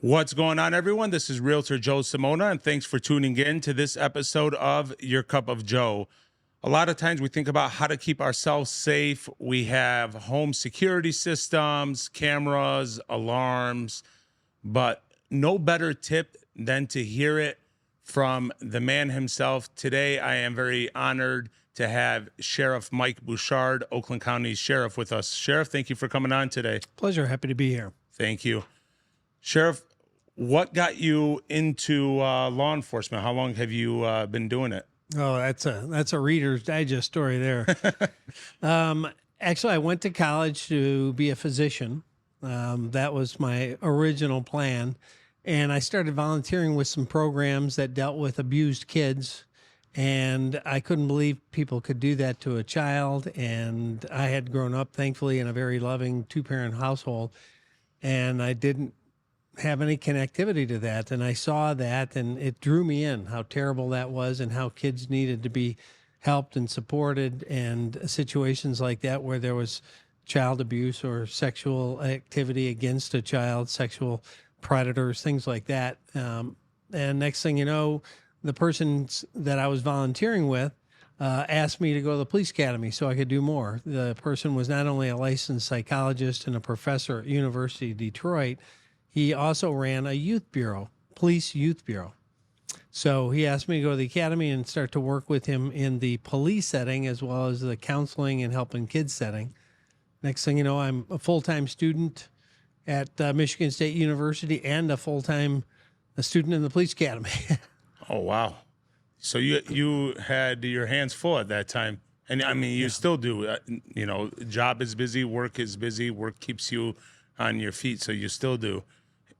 What's going on, everyone? This is Realtor Joe Samona, and thanks for tuning in to this episode of Your Cup of Joe. A lot of times we think about how to keep ourselves safe. We have home security systems, cameras, alarms, but no better tip than to hear it from the man himself. Today, I am very honored to have Sheriff Mike Bouchard, Oakland County Sheriff, with us. Sheriff, thank you for coming on today. Pleasure. Happy to be here. Thank you. Sheriff, what got you into law enforcement? How long have you been doing it? Oh, that's a Reader's Digest story there. Actually, I went to college to be a physician. That was my original plan. And I started volunteering with some programs that dealt with abused kids. And I couldn't believe people could do that to a child. And I had grown up, thankfully, in a very loving two-parent household. And I didn't have any connectivity to that. And I saw that, and it drew me in, how terrible that was and how kids needed to be helped and supported, and situations like that where there was child abuse or sexual activity against a child, sexual predators, things like that. And next thing you know, the persons that I was volunteering with asked me to go to the police academy so I could do more. The person was not only a licensed psychologist and a professor at University of Detroit, he also ran a youth bureau, police youth bureau. So he asked me to go to the academy and start to work with him in the police setting as well as the counseling and helping kids setting. Next thing you know, I'm a full-time student at Michigan State University and a full-time student in the police academy. Oh, wow. So you had your hands full at that time. And I mean, you still do. Job is busy, work keeps you on your feet, so you still do.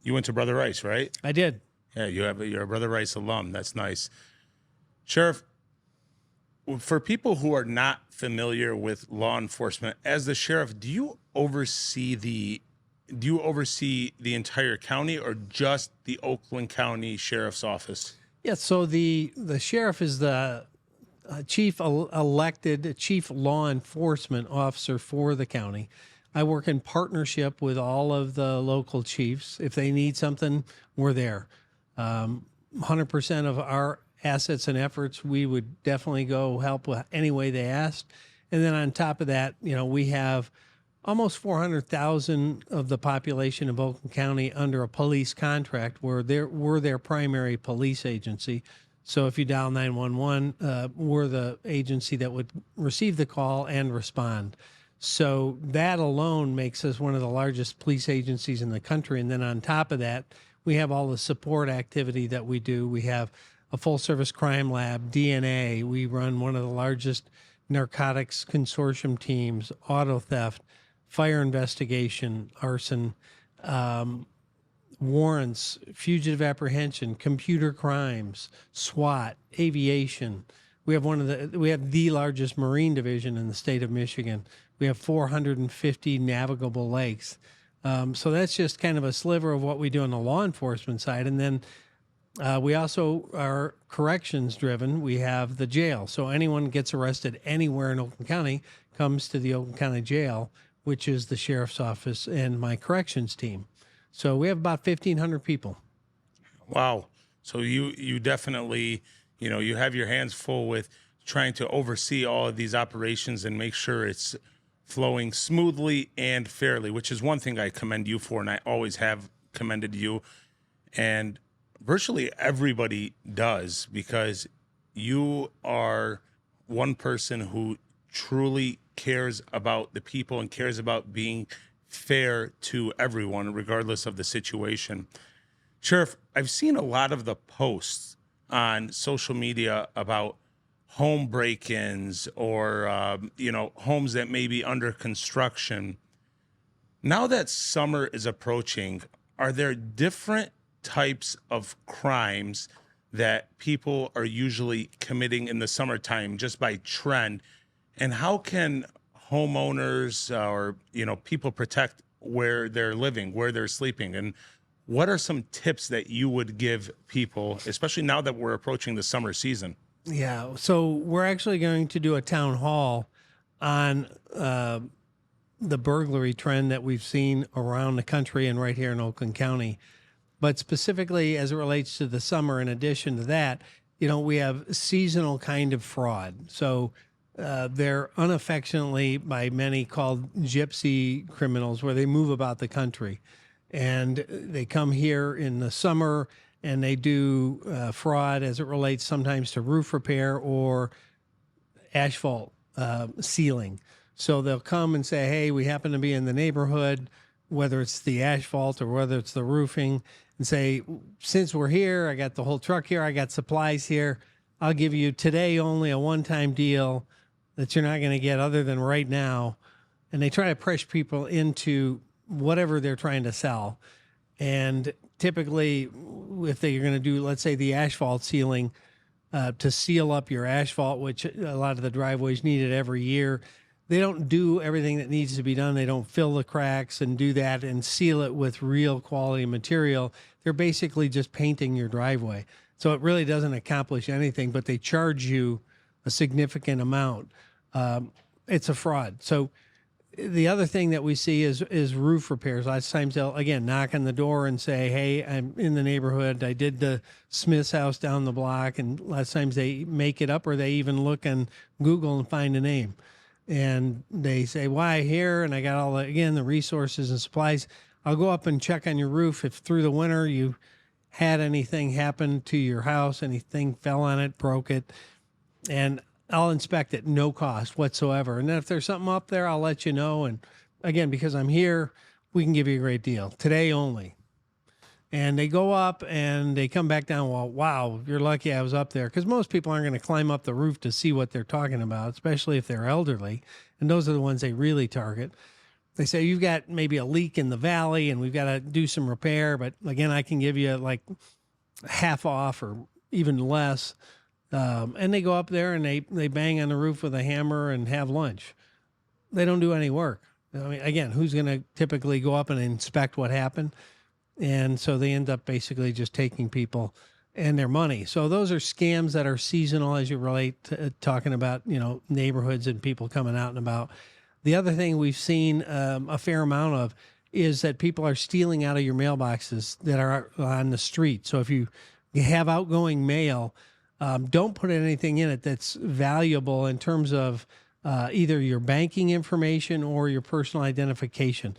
You went to Brother Rice, right? I did. Yeah, you're a Brother Rice alum. That's nice. Sheriff, for people who are not familiar with law enforcement, as the sheriff, do you oversee the entire county or just the Oakland County Sheriff's Office? Yeah, so the sheriff is the chief law enforcement officer for the county. I work in partnership with all of the local chiefs. If they need something, we're there. 100% of our assets and efforts, we would definitely go help with any way they asked. And then on top of that, we have almost 400,000 of the population of Oakland County under a police contract where we're their primary police agency. So if you dial 911, we're the agency that would receive the call and respond. So that alone makes us one of the largest police agencies in the country. And then on top of that, we have all the support activity that we do. We have a full-service crime lab, DNA. We run one of the largest narcotics consortium teams, auto theft, fire investigation, arson, warrants, fugitive apprehension, computer crimes, SWAT, aviation. We have the largest marine division in the state of Michigan. We have 450 navigable lakes. So that's just kind of a sliver of what we do on the law enforcement side. And then we also are corrections driven. We have the jail. So anyone gets arrested anywhere in Oakland County comes to the Oakland County Jail, which is the sheriff's office and my corrections team. So we have about 1,500 people. Wow. So you definitely, you have your hands full with trying to oversee all of these operations and make sure it's flowing smoothly and fairly, which is one thing I commend you for, and I always have commended you. And virtually everybody does, because you are one person who truly cares about the people and cares about being fair to everyone, regardless of the situation. Sheriff, I've seen a lot of the posts on social media about home break-ins or, homes that may be under construction. Now that summer is approaching, are there different types of crimes that people are usually committing in the summertime just by trend? And how can homeowners or, people protect where they're living, where they're sleeping? And what are some tips that you would give people, especially now that we're approaching the summer season? Yeah, so we're actually going to do a town hall on the burglary trend that we've seen around the country and right here in Oakland County. But specifically as it relates to the summer, in addition to that, we have seasonal kind of fraud. So they're unaffectionately by many called gypsy criminals, where they move about the country. And they come here in the summer and they do fraud as it relates sometimes to roof repair or asphalt sealing. So they'll come and say, hey, we happen to be in the neighborhood, whether it's the asphalt or whether it's the roofing, and say, since we're here, I got the whole truck here, I got supplies here, I'll give you today only a one-time deal that you're not going to get other than right now. And they try to pressure people into whatever they're trying to sell. And typically, if they're going to do, let's say, the asphalt sealing, to seal up your asphalt, which a lot of the driveways need it every year, they don't do everything that needs to be done. They don't fill the cracks and do that and seal it with real quality material. They're basically just painting your driveway. So it really doesn't accomplish anything, but they charge you a significant amount. It's a fraud. So the other thing that we see is roof repairs. Lots of times they'll, again, knock on the door and say, hey, I'm in the neighborhood. I did the Smith's house down the block. And lots of times they make it up, or they even look on Google and find a name. And they say, why here? And I got all the resources and supplies. I'll go up and check on your roof. If through the winter you had anything happen to your house, anything fell on it, broke it, and I'll inspect it, no cost whatsoever. And then if there's something up there, I'll let you know. And again, because I'm here, we can give you a great deal today only. And they go up and they come back down. Well, wow, you're lucky I was up there. Because most people aren't going to climb up the roof to see what they're talking about, especially if they're elderly. And those are the ones they really target. They say, you've got maybe a leak in the valley and we've got to do some repair. But again, I can give you like half off or even less. And they go up there and they bang on the roof with a hammer and have lunch. They don't do any work. I mean, again, who's going to typically go up and inspect what happened? And so they end up basically just taking people and their money. So those are scams that are seasonal as you relate to talking about, neighborhoods and people coming out and about. The other thing we've seen a fair amount of is that people are stealing out of your mailboxes that are on the street. So if you have outgoing mail, don't put anything in it that's valuable in terms of either your banking information or your personal identification.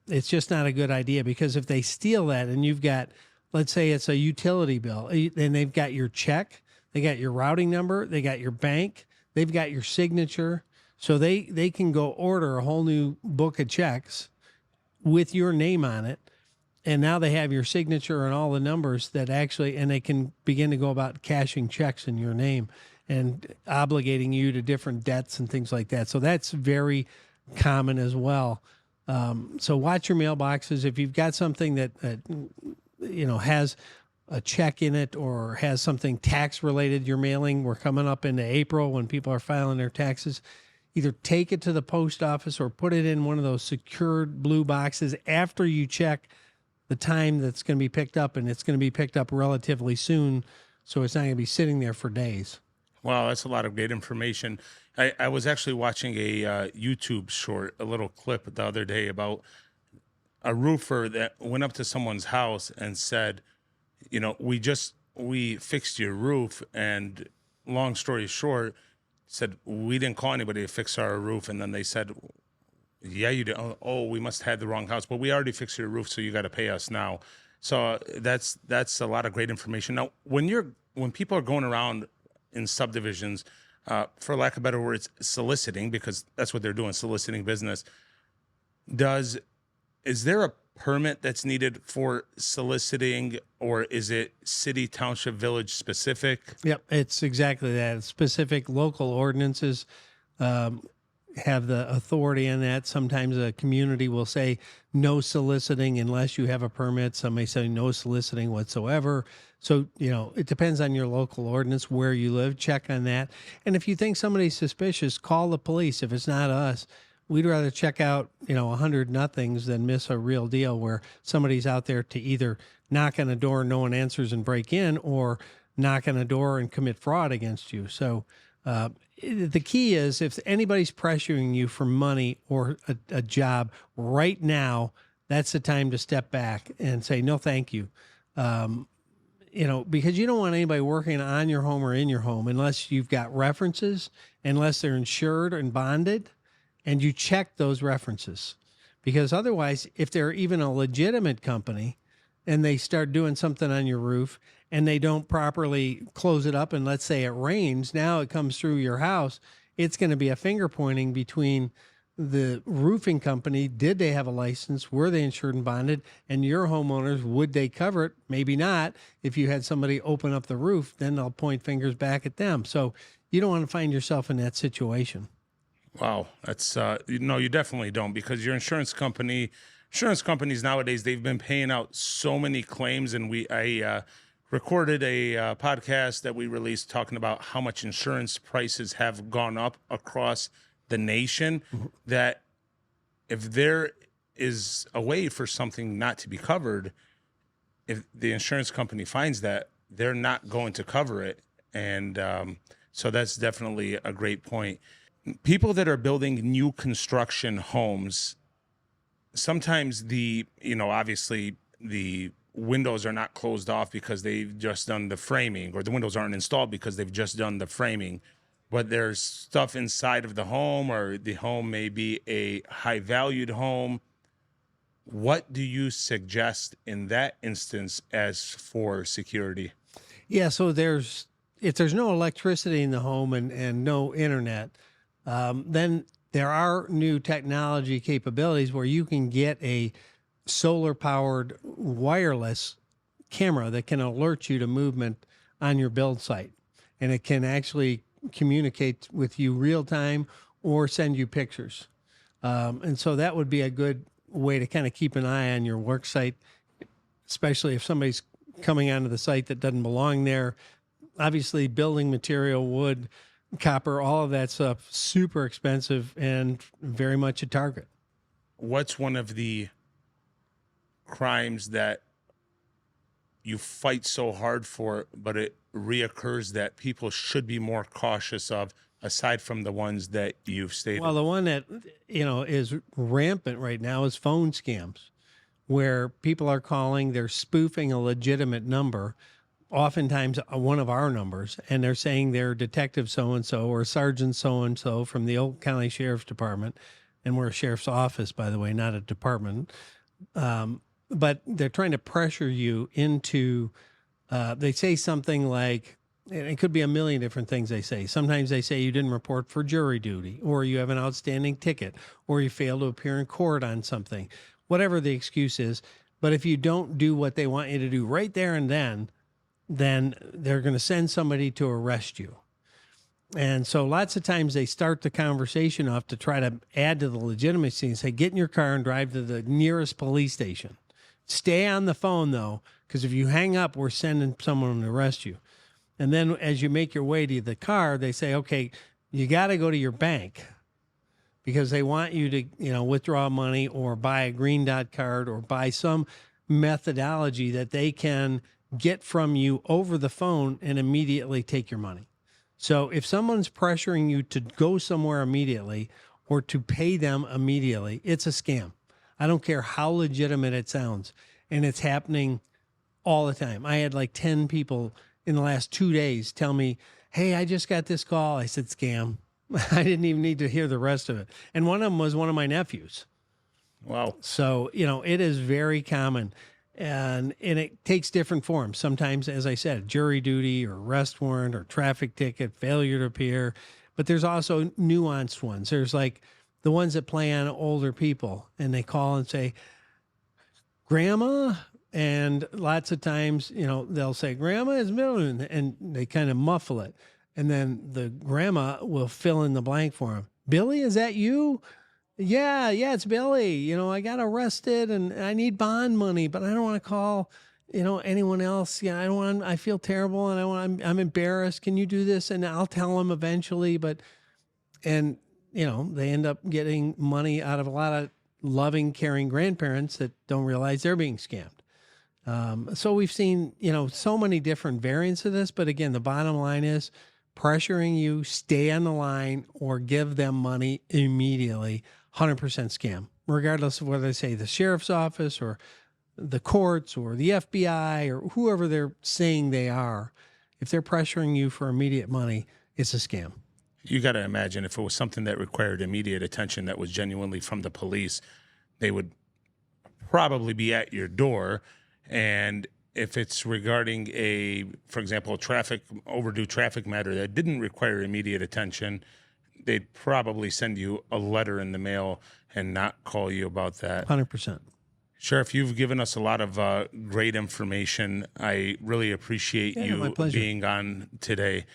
It's just not a good idea, because if they steal that and you've got, let's say it's a utility bill, and they've got your check, they got your routing number, they got your bank, they've got your signature. So they can go order a whole new book of checks with your name on it. And now they have your signature and all the numbers that actually, and they can begin to go about cashing checks in your name and obligating you to different debts and things like that. So that's very common as well. So watch your mailboxes. If you've got something that has a check in it or has something tax related you're mailing, we're coming up into April when people are filing their taxes. Either take it to the post office or put it in one of those secured blue boxes after you check the time that's going to be picked up, and it's going to be picked up relatively soon, so it's not going to be sitting there for days. Wow, that's a lot of great information. I was actually watching a YouTube short, a little clip the other day about a roofer that went up to someone's house and said, we fixed your roof, and long story short, said, we didn't call anybody to fix our roof. And then they said, yeah, you did. Oh, we must have had the wrong house, but we already fixed your roof, so you got to pay us now. So that's a lot of great information. Now, when people are going around in subdivisions, for lack of better words, soliciting, because that's what they're doing, soliciting business, is there a permit that's needed for soliciting, or is it city, township, village specific? Yep, it's exactly that. Specific local ordinances have the authority in that. Sometimes a community will say no soliciting unless you have a permit. Some may say no soliciting whatsoever. So, it depends on your local ordinance, where you live. Check on that. And if you think somebody's suspicious, call the police. If it's not us, we'd rather check out, 100 nothings than miss a real deal where somebody's out there to either knock on a door, no one answers, and break in, or knock on a door and commit fraud against you. So the key is, if anybody's pressuring you for money or a job right now, that's the time to step back and say, no, thank you. Because you don't want anybody working on your home or in your home unless you've got references, unless they're insured and bonded, and you check those references. Because otherwise, if they're even a legitimate company and they start doing something on your roof and they don't properly close it up, and let's say it rains, now it comes through your house, it's going to be a finger pointing between the roofing company. Did they have a license? Were they insured and bonded? And your homeowners, would they cover it? Maybe not. If you had somebody open up the roof, then they'll point fingers back at them. So you don't want to find yourself in that situation. Wow, that's no, you definitely don't, because your insurance companies nowadays, they've been paying out so many claims, and I recorded a podcast that we released talking about how much insurance prices have gone up across the nation, that if there is a way for something not to be covered, if the insurance company finds that, they're not going to cover it. And so that's definitely a great point. People that are building new construction homes, sometimes obviously the windows are not closed off because they've just done the framing, or the windows aren't installed because they've just done the framing. But there's stuff inside of the home, or the home may be a high valued home. What do you suggest in that instance as for security? Yeah, so if there's no electricity in the home and no internet, then there are new technology capabilities where you can get a solar powered wireless camera that can alert you to movement on your build site. And it can actually communicate with you real time or send you pictures. And so that would be a good way to kind of keep an eye on your work site, especially if somebody's coming onto the site that doesn't belong there. Obviously, building material, wood, copper, all of that stuff, super expensive and very much a target. What's one of the crimes that you fight so hard for, but it reoccurs, that people should be more cautious of, aside from the ones that you've stated? Well, the one that, is rampant right now is phone scams, where people are calling, they're spoofing a legitimate number, oftentimes one of our numbers, and they're saying they're Detective so-and-so or Sergeant so-and-so from the Oakland County Sheriff's Department. And we're a sheriff's office, by the way, not a department. But they're trying to pressure you into, they say something like, and it could be a million different things they say. Sometimes they say you didn't report for jury duty, or you have an outstanding ticket, or you failed to appear in court on something, whatever the excuse is. But if you don't do what they want you to do right there and then they're going to send somebody to arrest you. And so lots of times they start the conversation off to try to add to the legitimacy and say, get in your car and drive to the nearest police station. Stay on the phone, though, because if you hang up, we're sending someone to arrest you. And then as you make your way to the car, they say, okay, you got to go to your bank, because they want you to, withdraw money or buy a green dot card or buy some methodology that they can get from you over the phone and immediately take your money. So if someone's pressuring you to go somewhere immediately or to pay them immediately, it's a scam. I don't care how legitimate it sounds. And it's happening all the time. I had like 10 people in the last 2 days tell me, hey, I just got this call. I said, scam. I didn't even need to hear the rest of it. And one of them was one of my nephews. Wow. So, it is very common. And it takes different forms. Sometimes, as I said, jury duty or arrest warrant or traffic ticket, failure to appear. But there's also nuanced ones. There's like the ones that play on older people, and they call and say, Grandma. And lots of times, they'll say, Grandma is Milton, and they kind of muffle it. And then the grandma will fill in the blank for him. Billy, is that you? Yeah, it's Billy. I got arrested and I need bond money, but I don't want to call, anyone else. Yeah, I feel terrible and I'm embarrassed. Can you do this? And I'll tell them eventually, and they end up getting money out of a lot of loving, caring grandparents that don't realize they're being scammed. So we've seen, so many different variants of this, but again, the bottom line is pressuring you, stay on the line or give them money immediately. 100% scam. regardless of whether they say the sheriff's office or the courts or the FBI or whoever they're saying they are, if they're pressuring you for immediate money, it's a scam. You got to imagine if it was something that required immediate attention that was genuinely from the police, they would probably be at your door. And if it's regarding for example, overdue traffic matter that didn't require immediate attention, they'd probably send you a letter in the mail and not call you about that. 100%. Sheriff, you've given us a lot of great information. I really appreciate you being on today.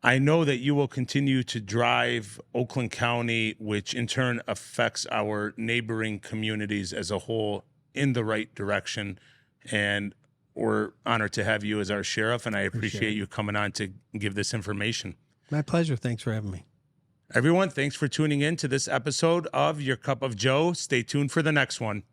I know that you will continue to drive Oakland County, which in turn affects our neighboring communities as a whole, in the right direction. And we're honored to have you as our sheriff, and I appreciate you coming on to give this information. My pleasure. Thanks for having me. Everyone, thanks for tuning in to this episode of Your Cup of Joe. Stay tuned for the next one.